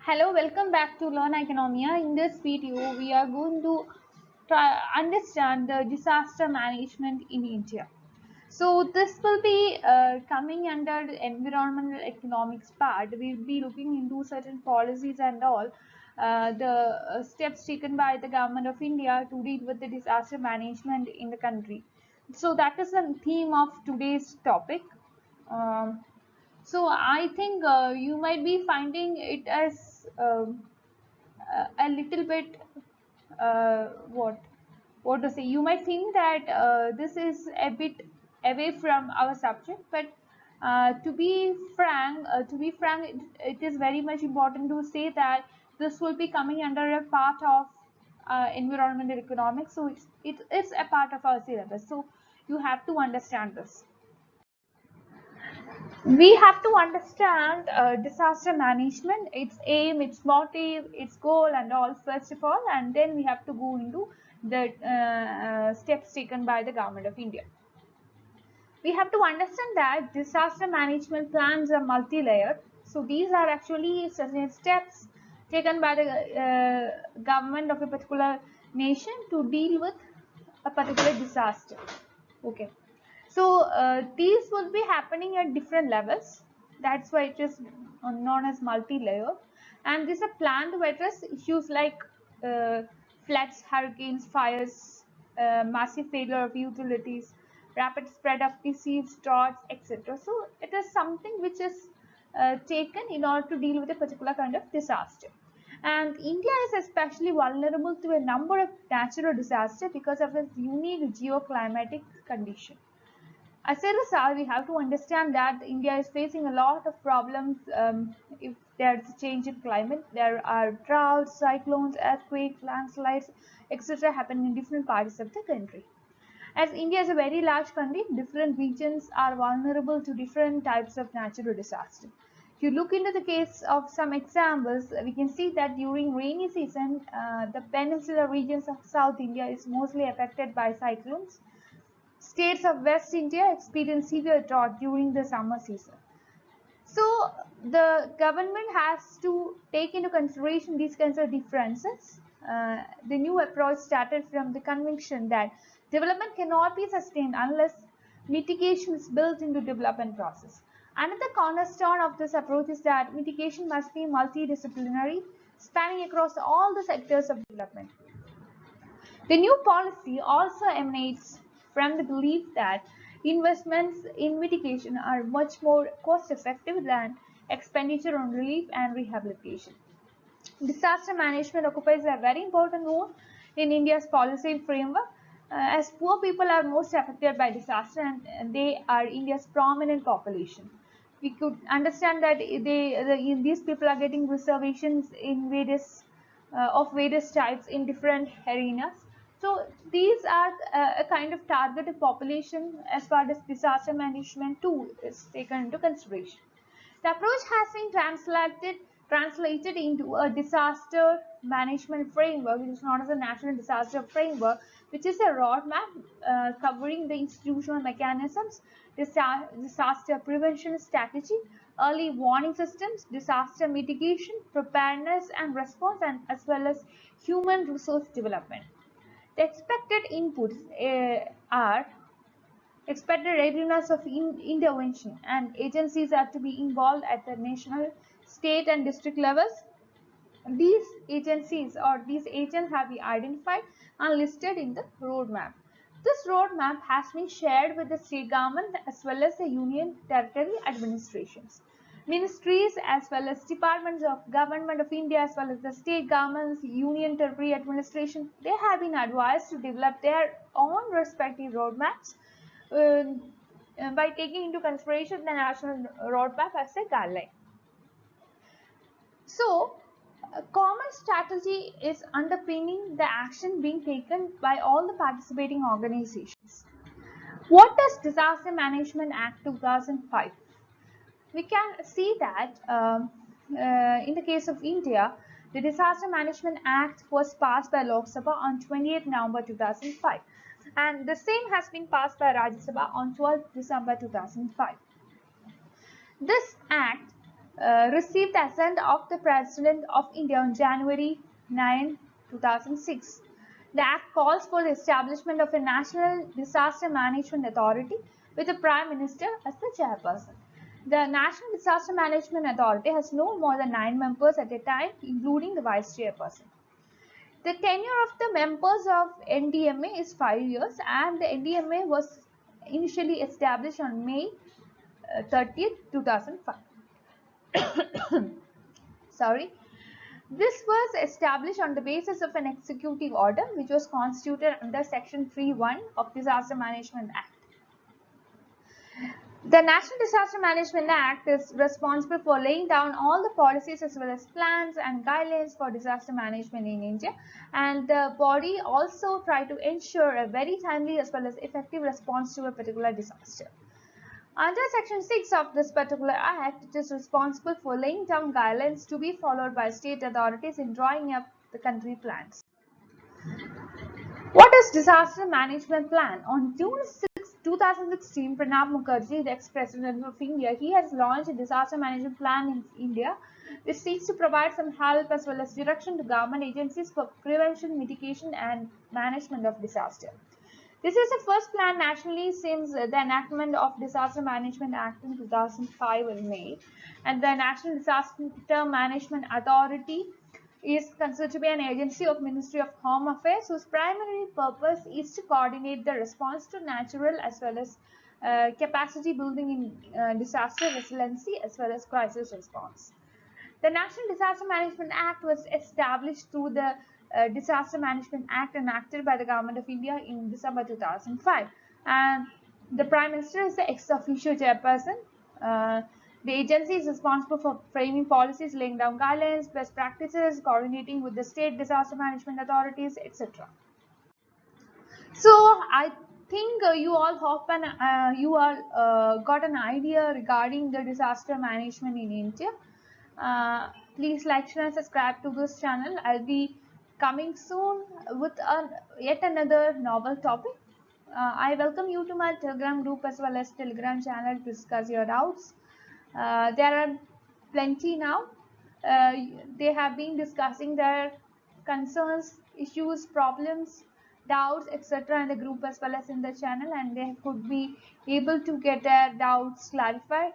Hello, welcome back to Learn Economia. In this video, we are going to try understand the disaster management in India. So this will be coming under the environmental economics part. We'll be looking into certain policies and all the steps taken by the government of India to deal with the disaster management in the country. So that is the theme of today's topic. Um, so I think you might be finding it as a little bit uh, what what to say. You might think that this is a bit away from our subject, but to be frank, it is very much important to say that this will be coming under a part of environmental economics. So it's a part of our syllabus. So you have to understand this. We have to understand disaster management, its aim, its motive, its goal and all first of all, and then we have to go into the steps taken by the government of India. We have to understand that disaster management plans are multi-layered. So these are actually certain steps taken by the government of a particular nation to deal with a particular disaster. Okay. So these will be happening at different levels. That's why it is known as multi-layer. And these are planned to address issues like uh, floods, hurricanes, fires, massive failure of utilities, rapid spread of disease, droughts, etc. So it is something which is taken in order to deal with a particular kind of disaster. And India is especially vulnerable to a number of natural disasters because of its unique geoclimatic condition. As a result, we have to understand that India is facing a lot of problems if there's a change in climate. There are droughts, cyclones, earthquakes, landslides, etc. happening in different parts of the country. As India is a very large country, different regions are vulnerable to different types of natural disaster. If you look into the case of some examples, we can see that during rainy season, the peninsular regions of South India is mostly affected by cyclones. States of West India experience severe drought during the summer season. So the government has to take into consideration these kinds of differences. The new approach started from the conviction that development cannot be sustained unless mitigation is built into development process. Another cornerstone of this approach is that mitigation must be multidisciplinary, spanning across all the sectors of development. The new policy also emanates from the belief that investments in mitigation are much more cost effective than expenditure on relief and rehabilitation. Disaster management occupies a very important role in India's policy framework, as poor people are most affected by disaster and they are India's prominent population. We could understand that these people are getting reservations in various types in different arenas. So these are a kind of targeted population as far as disaster management too is taken into consideration. The approach has been translated into a disaster management framework, which is known as a national disaster framework, which is a roadmap covering the institutional mechanisms, disaster prevention strategy, early warning systems, disaster mitigation, preparedness and response, and as well as human resource development. The expected inputs are expected readiness of intervention, and agencies are to be involved at the national, state and district levels. These agencies or these agents have been identified and listed in the roadmap. This roadmap has been shared with the state government as well as the union territory administrations. Ministries as well as departments of government of India as well as the state governments, union territory administration, they have been advised to develop their own respective roadmaps uh, by taking into consideration the national roadmap as a guideline. So, a common strategy is underpinning the action being taken by all the participating organizations. What does Disaster Management Act 2005? We can see that in the case of India, the Disaster Management Act was passed by Lok Sabha on 28 November 2005, and the same has been passed by Rajya Sabha on 12 December 2005. This act received the assent of the President of India on January 9, 2006. The Act calls for the establishment of a National Disaster Management Authority with the Prime Minister as the chairperson. The National Disaster Management Authority has no more than 9 members at a time, including the vice chairperson. The tenure of the members of NDMA is 5 years, and the NDMA was initially established on May 30th, 2005. Sorry. This was established on the basis of an executive order which was constituted under Section 3(1) of Disaster Management Act. The National Disaster Management Act is responsible for laying down all the policies as well as plans and guidelines for disaster management in India, and the body also try to ensure a very timely as well as effective response to a particular disaster. Under Section 6 of this particular Act, it is responsible for laying down guidelines to be followed by state authorities in drawing up the country plans. What is Disaster Management Plan? On June 6, 2016, Pranab Mukherjee, the ex-president of India, he has launched a disaster management plan in India, which seeks to provide some help as well as direction to government agencies for prevention, mitigation and management of disaster. This is the first plan nationally since the enactment of Disaster Management Act in 2005 was made, and the National Disaster Management Authority is considered to be an agency of Ministry of Home Affairs whose primary purpose is to coordinate the response to natural as well as capacity building in disaster resiliency as well as crisis response. The National Disaster Management Act was established through the Disaster Management Act enacted by the Government of India in December 2005, and the Prime Minister is the ex-officio chairperson. The agency is responsible for framing policies, laying down guidelines, best practices, coordinating with the state disaster management authorities, etc. So I think you all hope and you all got an idea regarding the disaster management in India. Please like, share and subscribe to this channel. I'll be coming soon with yet another novel topic. I welcome you to my Telegram group as well as Telegram channel to discuss your doubts. There are plenty now. They have been discussing their concerns, issues, problems, doubts, etc. in the group as well as in the channel, and they could be able to get their doubts clarified.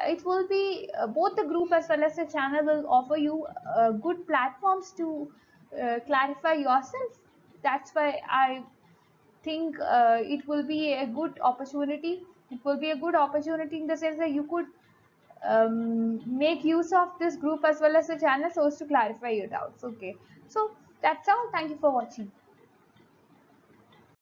It will be both the group as well as the channel will offer you good platforms to clarify yourself. That's why I think it will be a good opportunity. It will be a good opportunity in the sense that you could make use of this group as well as the channel so as to clarify your doubts. Okay, so that's all. Thank you for watching.